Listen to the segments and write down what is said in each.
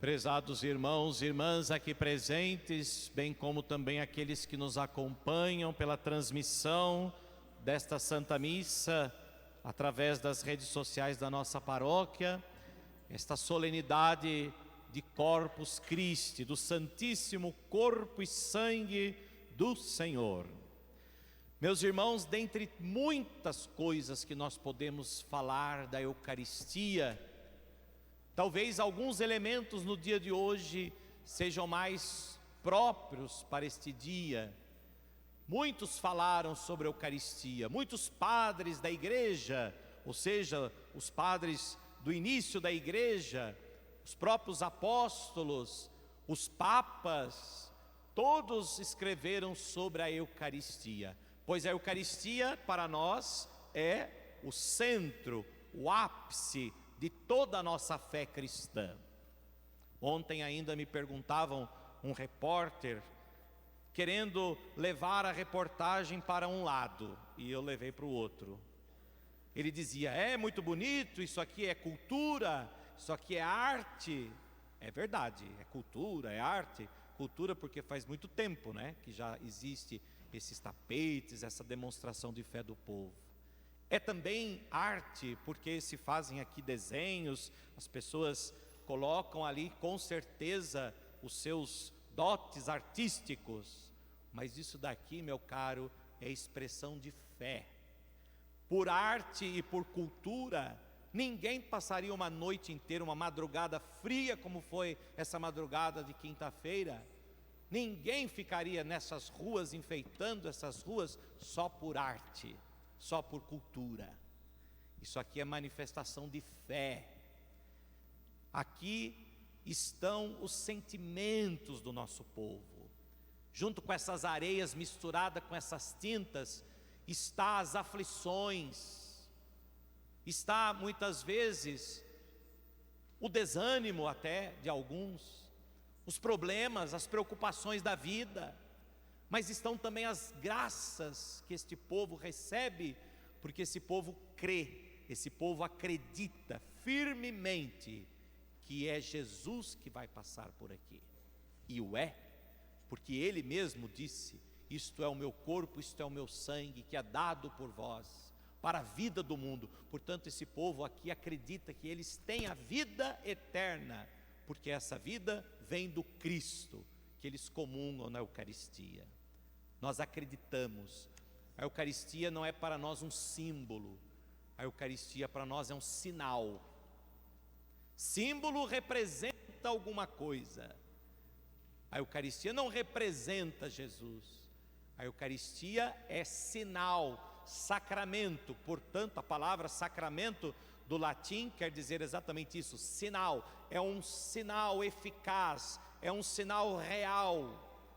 Prezados irmãos e irmãs aqui presentes, bem como também aqueles que nos acompanham pela transmissão desta Santa Missa através das redes sociais da nossa paróquia, esta solenidade de Corpus Christi, do Santíssimo Corpo e Sangue do Senhor. Meus irmãos, dentre muitas coisas que nós podemos falar da Eucaristia, talvez alguns elementos no dia de hoje sejam mais próprios para este dia. Muitos falaram sobre a Eucaristia, muitos padres da igreja, ou seja, os padres do início da igreja, os próprios apóstolos, os papas, todos escreveram sobre a Eucaristia, pois a Eucaristia para nós é o centro, o ápice de toda a nossa fé cristã. Ontem ainda me perguntavam, um repórter, querendo levar a reportagem para um lado, e eu levei para o outro. Ele dizia, é muito bonito, isso aqui é cultura, isso aqui é arte. É verdade, é cultura, é arte. Cultura porque faz muito tempo, né, que já existe esses tapetes, essa demonstração de fé do povo. É também arte, porque se fazem aqui desenhos, as pessoas colocam ali com certeza os seus dotes artísticos, mas isso daqui, meu caro, é expressão de fé. Por arte e por cultura, ninguém passaria uma noite inteira, uma madrugada fria como foi essa madrugada de quinta-feira. Ninguém ficaria nessas ruas, enfeitando essas ruas só por arte, só por cultura. Isso aqui é manifestação de fé. Aqui estão os sentimentos do nosso povo. Junto com essas areias misturadas com essas tintas, está as aflições, está muitas vezes o desânimo até de alguns, os problemas, as preocupações da vida, mas estão também as graças que este povo recebe, porque esse povo crê, esse povo acredita firmemente que é Jesus que vai passar por aqui, e o é, porque Ele mesmo disse, isto é o meu corpo, isto é o meu sangue, que é dado por vós, para a vida do mundo. Portanto, esse povo aqui acredita que eles têm a vida eterna, porque essa vida vem do Cristo, que eles comungam na Eucaristia. Nós acreditamos, a Eucaristia não é para nós um símbolo, a Eucaristia para nós é um sinal. Símbolo representa alguma coisa, a Eucaristia não representa Jesus, a Eucaristia é sinal, sacramento, portanto a palavra sacramento do latim quer dizer exatamente isso, sinal, é um sinal eficaz, é um sinal real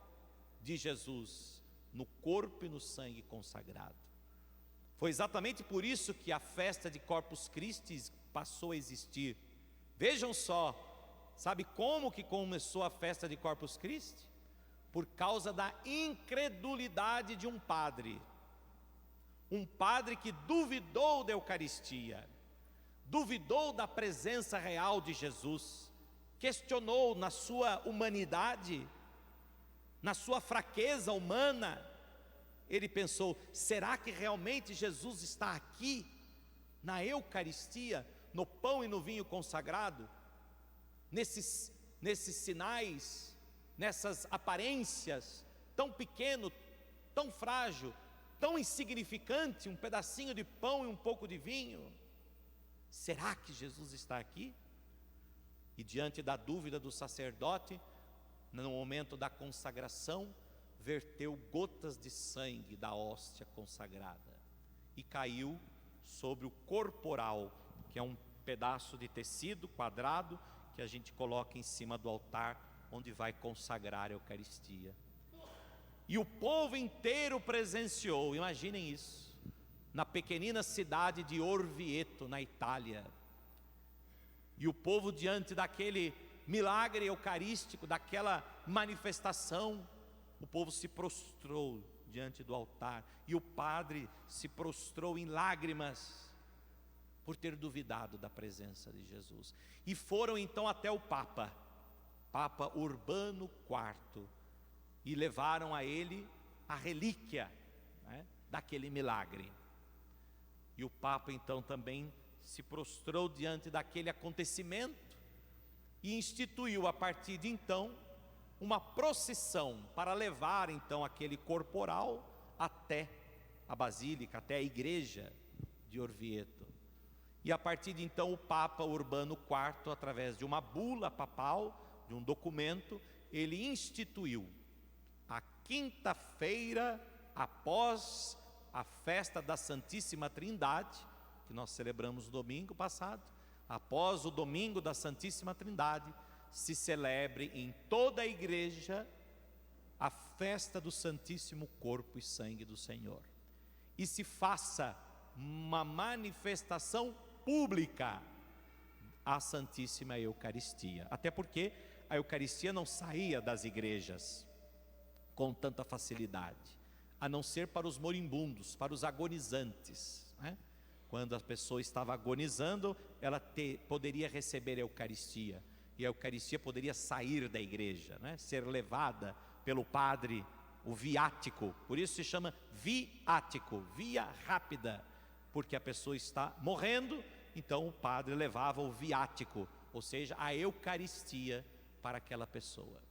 de Jesus, no corpo e no sangue consagrado. Foi exatamente por isso que a festa de Corpus Christi passou a existir. Vejam só, sabe como que começou a festa de Corpus Christi? Por causa da incredulidade de um padre que duvidou da Eucaristia, duvidou da presença real de Jesus, questionou na sua humanidade, na sua fraqueza humana, ele pensou, será que realmente Jesus está aqui, na Eucaristia, no pão e no vinho consagrado, nesses sinais, nessas aparências, tão pequeno, tão frágil, tão insignificante, um pedacinho de pão e um pouco de vinho, será que Jesus está aqui? E diante da dúvida do sacerdote, no momento da consagração, verteu gotas de sangue da hóstia consagrada e caiu sobre o corporal, que é um pedaço de tecido quadrado que a gente coloca em cima do altar onde vai consagrar a Eucaristia. E o povo inteiro presenciou, imaginem isso, na pequenina cidade de Orvieto, na Itália. E o povo diante daquele milagre eucarístico, daquela manifestação, o povo se prostrou diante do altar, e o padre se prostrou em lágrimas, por ter duvidado da presença de Jesus. E foram então até o Papa, Papa Urbano IV, e levaram a ele a relíquia, né, daquele milagre. E o Papa então também se prostrou diante daquele acontecimento e instituiu a partir de então uma procissão para levar então aquele corporal até a basílica, até a igreja de Orvieto. E a partir de então o Papa Urbano IV, através de uma bula papal, de um documento, ele instituiu a quinta-feira após a festa da Santíssima Trindade, que nós celebramos no domingo passado. Após o domingo da Santíssima Trindade, se celebre em toda a igreja a festa do Santíssimo Corpo e Sangue do Senhor, e se faça uma manifestação pública à Santíssima Eucaristia, até porque a Eucaristia não saía das igrejas com tanta facilidade, a não ser para os moribundos, para os agonizantes, né? Quando a pessoa estava agonizando, ela poderia receber a Eucaristia, e a Eucaristia poderia sair da igreja, né? Ser levada pelo padre, o viático. Por isso se chama viático, via rápida, porque a pessoa está morrendo, então o padre levava o viático, ou seja, a Eucaristia para aquela pessoa.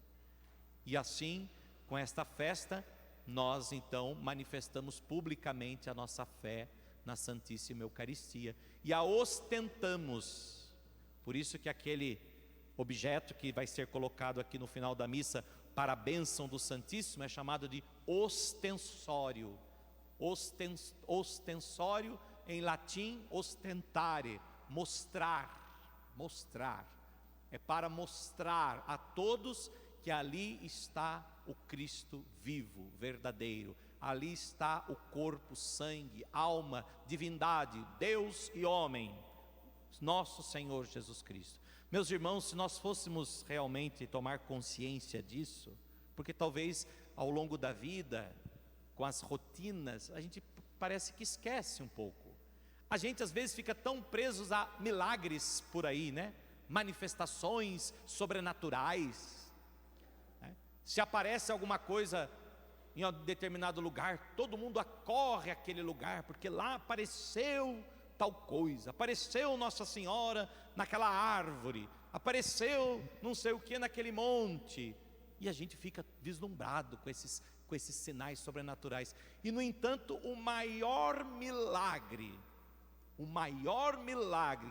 E assim, com esta festa, nós então manifestamos publicamente a nossa fé na Santíssima Eucaristia e a ostentamos. Por isso que aquele objeto que vai ser colocado aqui no final da missa para a bênção do Santíssimo é chamado de ostensório. Ostensório em latim, ostentare, mostrar, mostrar. É para mostrar a todos que ali está o Cristo vivo, verdadeiro. Ali está o corpo, sangue, alma, divindade, Deus e homem, nosso Senhor Jesus Cristo. Meus irmãos, se nós fôssemos realmente tomar consciência disso, porque talvez ao longo da vida, com as rotinas, a gente parece que esquece um pouco. A gente às vezes fica tão presos a milagres por aí, né? Manifestações sobrenaturais, né? Se aparece alguma coisa em um determinado lugar, todo mundo acorre àquele lugar, porque lá apareceu tal coisa, apareceu Nossa Senhora naquela árvore, apareceu não sei o que naquele monte, e a gente fica vislumbrado com esses sinais sobrenaturais. E no entanto, o maior milagre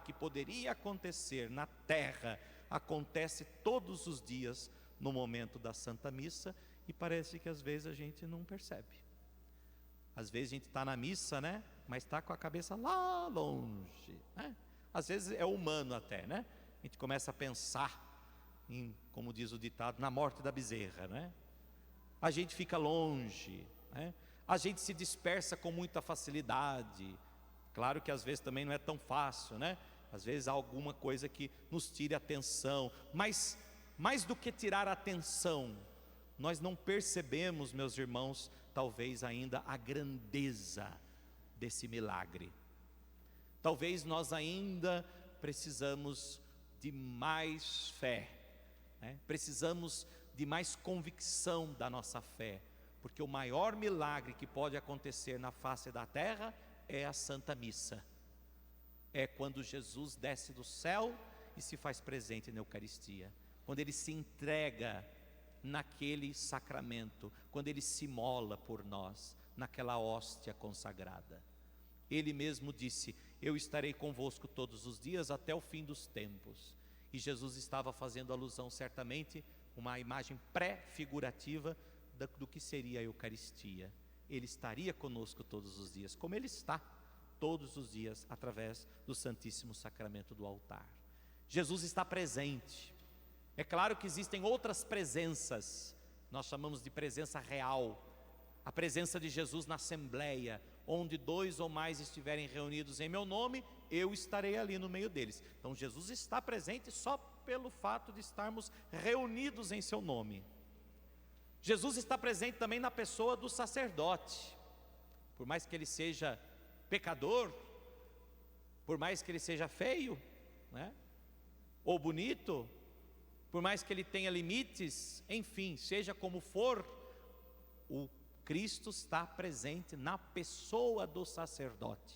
que poderia acontecer na terra, acontece todos os dias no momento da Santa Missa, e parece que às vezes a gente não percebe. Às vezes a gente está na missa, né? Mas está com a cabeça lá longe, né? Às vezes é humano até, né? A gente começa a pensar em, como diz o ditado, na morte da bezerra, né? A gente fica longe, né? A gente se dispersa com muita facilidade. Claro que às vezes também não é tão fácil, né? Às vezes há alguma coisa que nos tire a atenção, mas mais do que tirar a atenção, nós não percebemos, meus irmãos, talvez ainda a grandeza desse milagre. Talvez nós ainda precisamos de mais fé, né? Precisamos de mais convicção da nossa fé, porque o maior milagre que pode acontecer na face da terra é a Santa Missa. É quando Jesus desce do céu e se faz presente na Eucaristia, quando Ele se entrega naquele sacramento, quando Ele se imola por nós, naquela hóstia consagrada. Ele mesmo disse: eu estarei convosco todos os dias até o fim dos tempos. E Jesus estava fazendo alusão certamente, uma imagem pré-figurativa do que seria a Eucaristia. Ele estaria conosco todos os dias, como Ele está todos os dias, através do Santíssimo Sacramento do altar. Jesus está presente. É claro que existem outras presenças, nós chamamos de presença real, a presença de Jesus na assembleia, onde 2 ou mais estiverem reunidos em meu nome, eu estarei ali no meio deles. Então Jesus está presente só pelo fato de estarmos reunidos em seu nome. Jesus está presente também na pessoa do sacerdote, por mais que ele seja pecador, por mais que ele seja feio, né? Ou bonito, por mais que ele tenha limites, enfim, seja como for, o Cristo está presente na pessoa do sacerdote.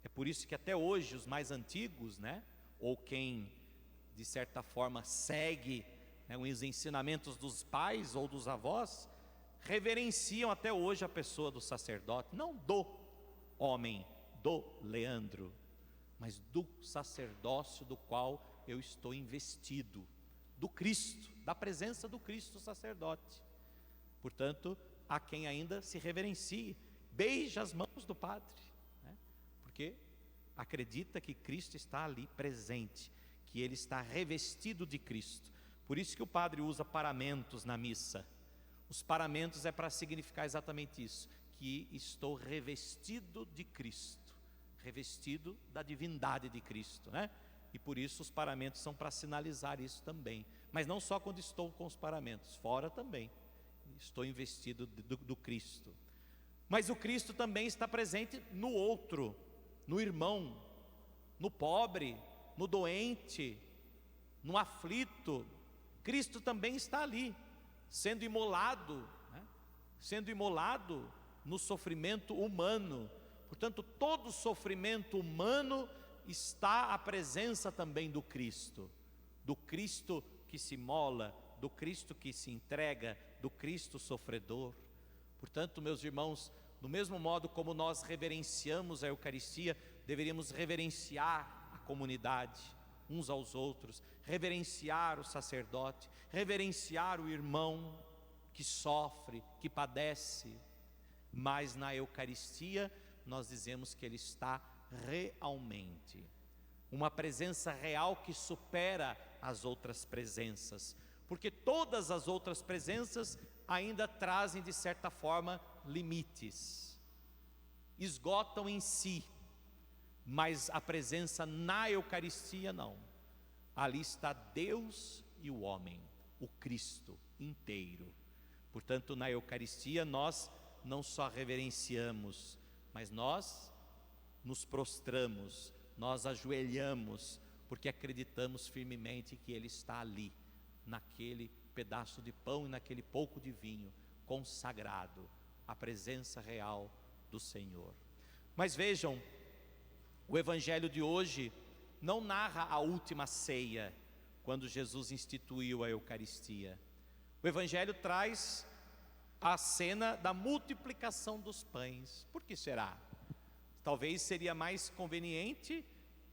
É por isso que até hoje os mais antigos, né, ou quem de certa forma segue, né, os ensinamentos dos pais ou dos avós, reverenciam até hoje a pessoa do sacerdote, não do homem, do Leandro, mas do sacerdócio do qual eu estou investido, do Cristo, da presença do Cristo sacerdote. Portanto, há quem ainda se reverencie, beija as mãos do Padre, né? Porque acredita que Cristo está ali presente, que ele está revestido de Cristo. Por isso que o Padre usa paramentos na missa. Os paramentos é para significar exatamente isso, que estou revestido de Cristo, revestido da divindade de Cristo, né? E por isso os paramentos são para sinalizar isso também, mas não só quando estou com os paramentos, fora também, estou investido do Cristo. Mas o Cristo também está presente no outro, no irmão, no pobre, no doente, no aflito. Cristo também está ali, sendo imolado, né? Sendo imolado no sofrimento humano. Portanto, todo sofrimento humano está a presença também do Cristo que se imola, do Cristo que se entrega, do Cristo sofredor. Portanto, meus irmãos, do mesmo modo como nós reverenciamos a Eucaristia, deveríamos reverenciar a comunidade, uns aos outros, reverenciar o sacerdote, reverenciar o irmão que sofre, que padece. Mas na Eucaristia nós dizemos que ele está realmente, uma presença real que supera as outras presenças, porque todas as outras presenças ainda trazem de certa forma limites, esgotam em si, mas a presença na Eucaristia não. Ali está Deus e o homem, o Cristo inteiro. Portanto, na Eucaristia nós não só reverenciamos, mas nós nos prostramos, nós ajoelhamos, porque acreditamos firmemente que Ele está ali, naquele pedaço de pão e naquele pouco de vinho, consagrado à presença real do Senhor. Mas vejam, o Evangelho de hoje não narra a última ceia, quando Jesus instituiu a Eucaristia. O Evangelho traz a cena da multiplicação dos pães. Por que será? Talvez seria mais conveniente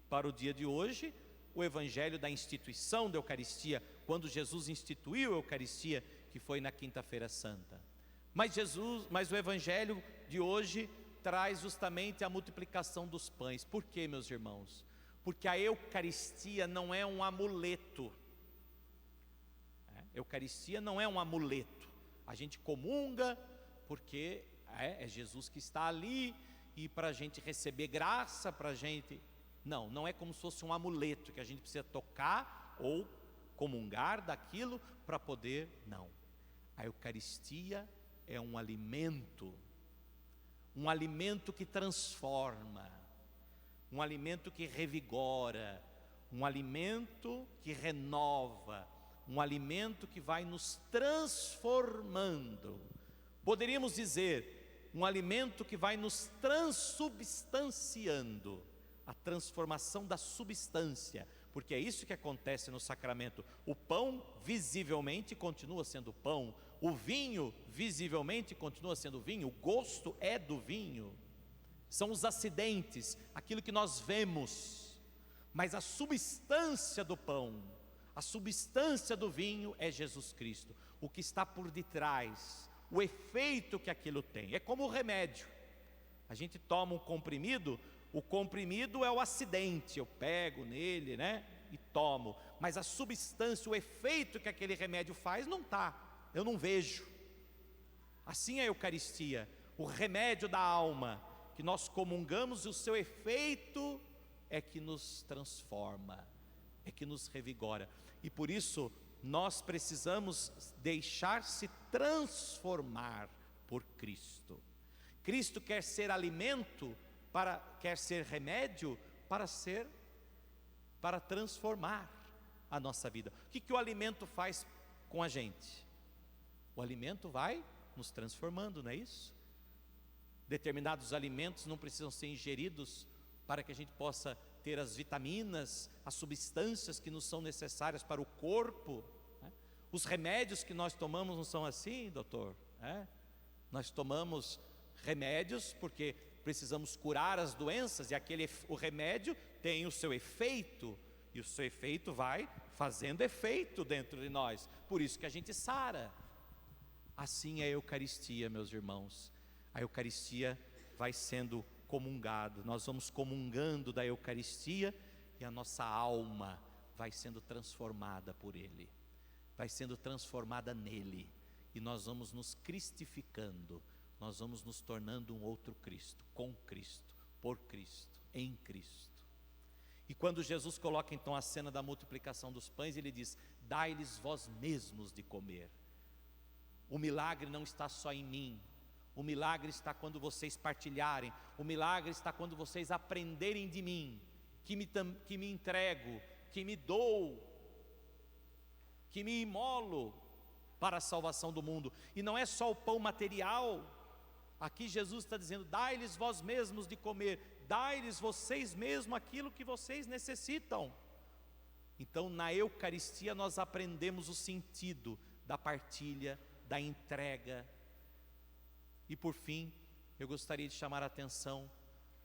para o dia de hoje o Evangelho da instituição da Eucaristia, quando Jesus instituiu a Eucaristia, que foi na Quinta-feira Santa. Mas o Evangelho de hoje traz justamente a multiplicação dos pães. Por quê, meus irmãos? Porque a Eucaristia não é um amuleto. Eucaristia não é um amuleto. A gente comunga porque é Jesus que está ali, e para a gente receber graça, para a gente... Não é como se fosse um amuleto que a gente precisa tocar ou comungar daquilo para poder, não. A Eucaristia é um alimento que transforma, um alimento que revigora, um alimento que renova, um alimento que vai nos transformando. Poderíamos dizer, um alimento que vai nos transubstanciando, a transformação da substância, porque é isso que acontece no sacramento. O pão visivelmente continua sendo pão, o vinho visivelmente continua sendo vinho, o gosto é do vinho, são os acidentes, aquilo que nós vemos, mas a substância do pão, a substância do vinho é Jesus Cristo, o que está por detrás, o efeito que aquilo tem. É como o remédio, a gente toma um comprimido, o comprimido é o acidente, eu pego nele, né, e tomo, mas a substância, o efeito que aquele remédio faz não está, eu não vejo. Assim é a Eucaristia, o remédio da alma, que nós comungamos, e o seu efeito é que nos transforma, é que nos revigora, e por isso nós precisamos deixar-se transformar por Cristo. Cristo quer ser alimento, quer ser remédio para transformar a nossa vida. O que o alimento faz com a gente? O alimento vai nos transformando, não é isso? Determinados alimentos não precisam ser ingeridos para que a gente possa ter as vitaminas, as substâncias que nos são necessárias para o corpo, né? Os remédios que nós tomamos não são assim, doutor, né? Nós tomamos remédios porque precisamos curar as doenças, e o remédio tem o seu efeito, e o seu efeito vai fazendo efeito dentro de nós, por isso que a gente sara. Assim é a Eucaristia, meus irmãos. A Eucaristia vai sendo comungado, nós vamos comungando da Eucaristia, e a nossa alma vai sendo transformada por Ele, vai sendo transformada nele, e nós vamos nos cristificando, nós vamos nos tornando um outro Cristo, com Cristo, por Cristo, em Cristo. E quando Jesus coloca então a cena da multiplicação dos pães, Ele diz: dai-lhes vós mesmos de comer. O milagre não está só em mim, o milagre está quando vocês partilharem, o milagre está quando vocês aprenderem de mim, que me entrego, que me dou, que me imolo para a salvação do mundo. E não é só o pão material, aqui Jesus está dizendo: dai-lhes vós mesmos de comer, dai-lhes vocês mesmos aquilo que vocês necessitam. Então na Eucaristia nós aprendemos o sentido da partilha, da entrega. E por fim, eu gostaria de chamar a atenção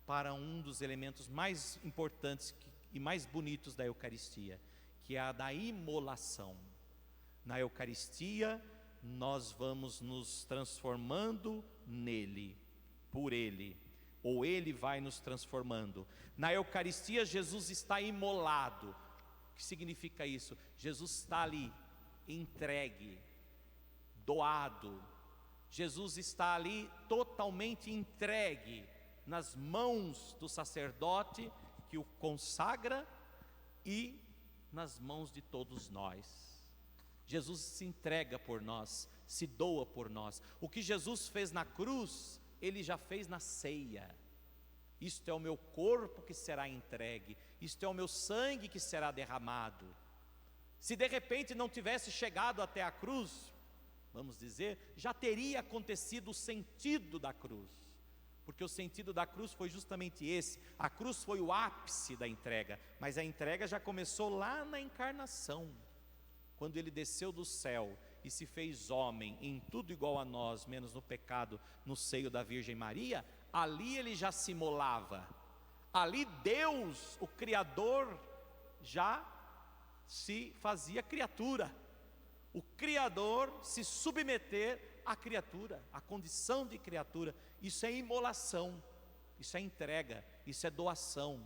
para um dos elementos mais importantes e mais bonitos da Eucaristia, que é a da imolação. Na Eucaristia nós vamos nos transformando nele, por Ele, ou Ele vai nos transformando. Na Eucaristia Jesus está imolado. O que significa isso? Jesus está ali, entregue, doado. Jesus está ali totalmente entregue nas mãos do sacerdote que o consagra e nas mãos de todos nós. Jesus se entrega por nós, se doa por nós. O que Jesus fez na cruz, Ele já fez na ceia. Isto é o meu corpo que será entregue, isto é o meu sangue que será derramado. Se de repente não tivesse chegado até a cruz, vamos dizer, já teria acontecido o sentido da cruz, porque o sentido da cruz foi justamente esse. A cruz foi o ápice da entrega, mas a entrega já começou lá na encarnação, quando Ele desceu do céu e se fez homem, em tudo igual a nós, menos no pecado, no seio da Virgem Maria. Ali Ele já se imolava, ali Deus, o Criador, já se fazia criatura. O Criador se submeter à criatura, à condição de criatura. Isso é imolação, isso é entrega, isso é doação.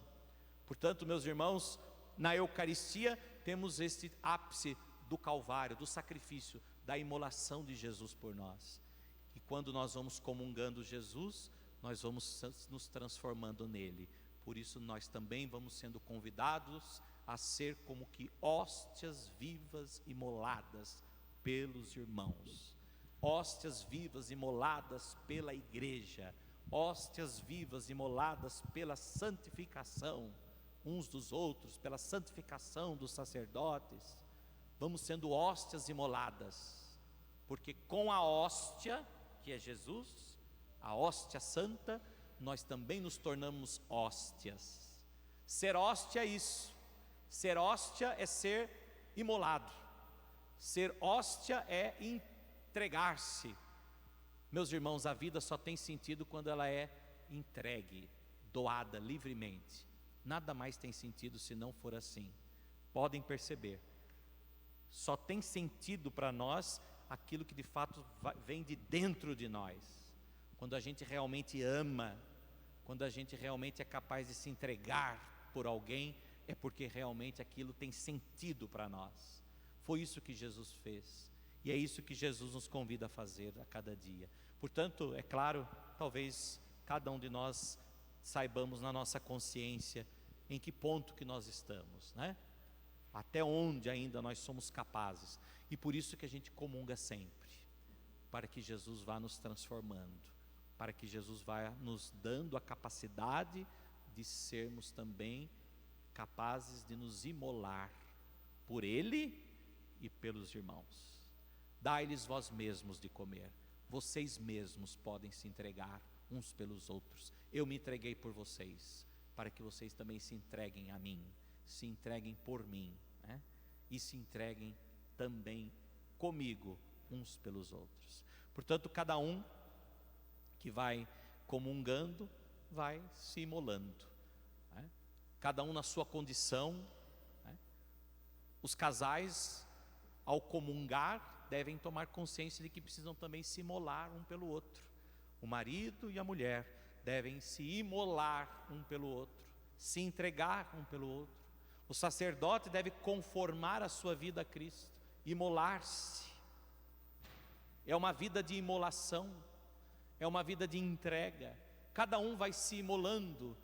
Portanto, meus irmãos, na Eucaristia temos este ápice do Calvário, do sacrifício, da imolação de Jesus por nós. E quando nós vamos comungando Jesus, nós vamos nos transformando nele. Por isso nós também vamos sendo convidados a ser como que hóstias vivas imoladas pelos irmãos, hóstias vivas imoladas pela igreja, hóstias vivas imoladas pela santificação uns dos outros, pela santificação dos sacerdotes. Vamos sendo hóstias imoladas, porque com a hóstia, que é Jesus, a hóstia santa, nós também nos tornamos hóstias. Ser hóstia é isso. Ser hóstia é ser imolado. Ser hóstia é entregar-se. Meus irmãos, a vida só tem sentido quando ela é entregue, doada livremente. Nada mais tem sentido se não for assim. Podem perceber. Só tem sentido para nós aquilo que de fato vem de dentro de nós. Quando a gente realmente ama, quando a gente realmente é capaz de se entregar por alguém, é porque realmente aquilo tem sentido para nós. Foi isso que Jesus fez, e é isso que Jesus nos convida a fazer a cada dia. Portanto, é claro, talvez cada um de nós saibamos na nossa consciência em que ponto que nós estamos, né? Até onde ainda nós somos capazes, e por isso que a gente comunga sempre, para que Jesus vá nos transformando, para que Jesus vá nos dando a capacidade de sermos também capazes de nos imolar por ele e pelos irmãos. Dai-lhes vós mesmos de comer. Vocês mesmos podem se entregar uns pelos outros. Eu me entreguei por vocês, para que vocês também se entreguem a mim, se entreguem por mim, né? E se entreguem também comigo, uns pelos outros. Portanto, cada um que vai comungando, vai se imolando, né? Cada um na sua condição, né? Os casais, ao comungar, devem tomar consciência de que precisam também se imolar um pelo outro. O marido e a mulher devem se imolar um pelo outro, se entregar um pelo outro. O sacerdote deve conformar a sua vida a Cristo, imolar-se. É uma vida de imolação, é uma vida de entrega. Cada um vai se imolando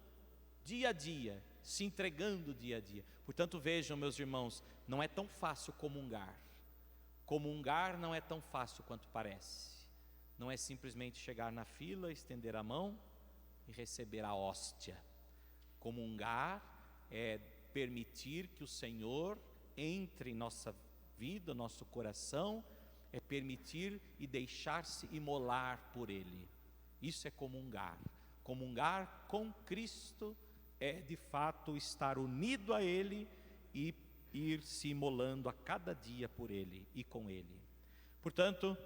dia a dia, se entregando dia a dia. Portanto, vejam, meus irmãos, não é tão fácil comungar. Comungar não é tão fácil quanto parece. Não é simplesmente chegar na fila, estender a mão e receber a hóstia. Comungar é permitir que o Senhor entre em nossa vida, nosso coração, é permitir e deixar-se imolar por Ele. Isso é comungar. Comungar com Cristo é de fato estar unido a Ele e ir se imolando a cada dia por Ele e com Ele. Portanto,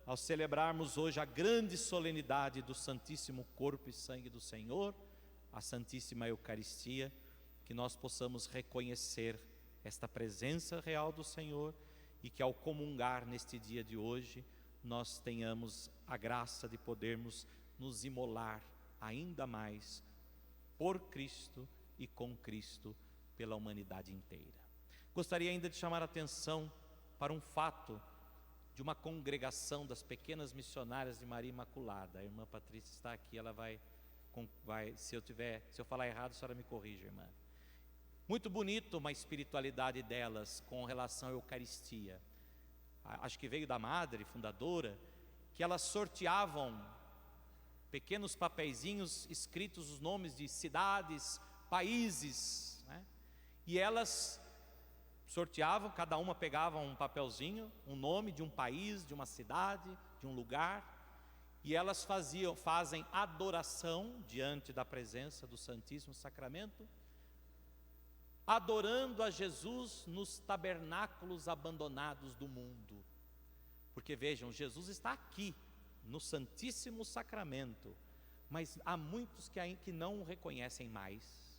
ao celebrarmos hoje a grande solenidade do Santíssimo Corpo e Sangue do Senhor, a Santíssima Eucaristia, que nós possamos reconhecer esta presença real do Senhor e que ao comungar neste dia de hoje, nós tenhamos a graça de podermos nos imolar ainda mais por Cristo e com Cristo pela humanidade inteira. Gostaria ainda de chamar a atenção para um fato de uma congregação das pequenas missionárias de Maria Imaculada. A irmã Patrícia está aqui, ela vai se eu falar errado, a senhora me corrige, irmã. Muito bonito uma espiritualidade delas com relação à Eucaristia. Acho que veio da madre fundadora, que elas sorteavam pequenos papeizinhos escritos os nomes de cidades, países, né? E elas sorteavam, cada uma pegava um papelzinho, um nome de um país, de uma cidade, de um lugar, e elas fazem adoração diante da presença do Santíssimo Sacramento, adorando a Jesus nos tabernáculos abandonados do mundo. Porque vejam, Jesus está aqui, no Santíssimo Sacramento, mas há muitos que não o reconhecem mais,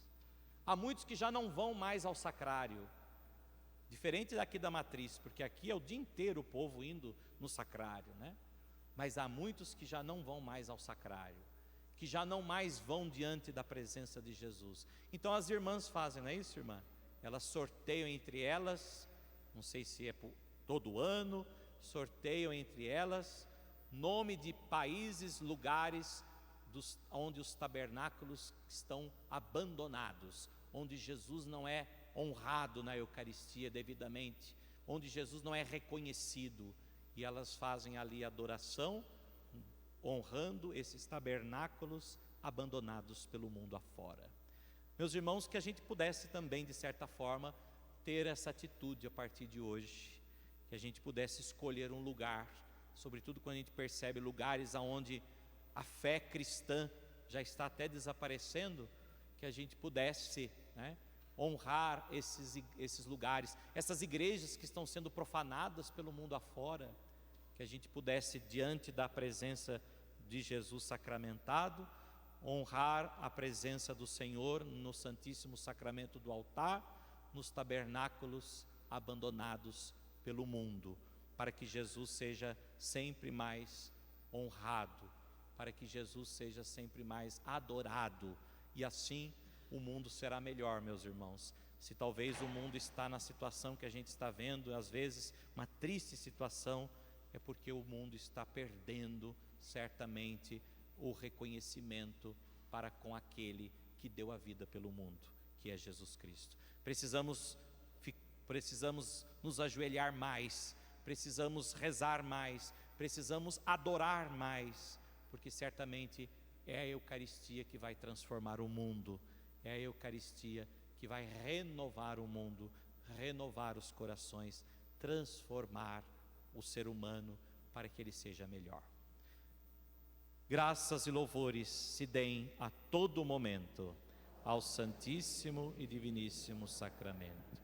há muitos que já não vão mais ao sacrário, diferente daqui da matriz, porque aqui é o dia inteiro o povo indo no sacrário, né? Mas há muitos que já não vão mais ao sacrário, que já não mais vão diante da presença de Jesus. Então as irmãs fazem, não é isso, irmã? Elas sorteiam entre elas, não sei se é por todo ano, sorteiam entre elas nome de países, lugares onde os tabernáculos estão abandonados, onde Jesus não é honrado na Eucaristia devidamente, onde Jesus não é reconhecido, e elas fazem ali adoração, honrando esses tabernáculos abandonados pelo mundo afora. Meus irmãos, que a gente pudesse também, de certa forma, ter essa atitude a partir de hoje, que a gente pudesse escolher um lugar, sobretudo quando a gente percebe lugares onde a fé cristã já está até desaparecendo, que a gente pudesse, né, honrar esses lugares, essas igrejas que estão sendo profanadas pelo mundo afora, que a gente pudesse, diante da presença de Jesus sacramentado, honrar a presença do Senhor no Santíssimo Sacramento do altar, nos tabernáculos abandonados pelo mundo, para que Jesus seja sempre mais honrado, para que Jesus seja sempre mais adorado, e assim o mundo será melhor, meus irmãos. Se talvez o mundo está na situação que a gente está vendo, às vezes uma triste situação, é porque o mundo está perdendo certamente o reconhecimento para com aquele que deu a vida pelo mundo, que é Jesus Cristo. Precisamos nos ajoelhar mais, precisamos rezar mais, precisamos adorar mais, porque certamente é a Eucaristia que vai transformar o mundo, é a Eucaristia que vai renovar o mundo, renovar os corações, transformar o ser humano para que ele seja melhor. Graças e louvores se deem a todo momento ao Santíssimo e Diviníssimo Sacramento.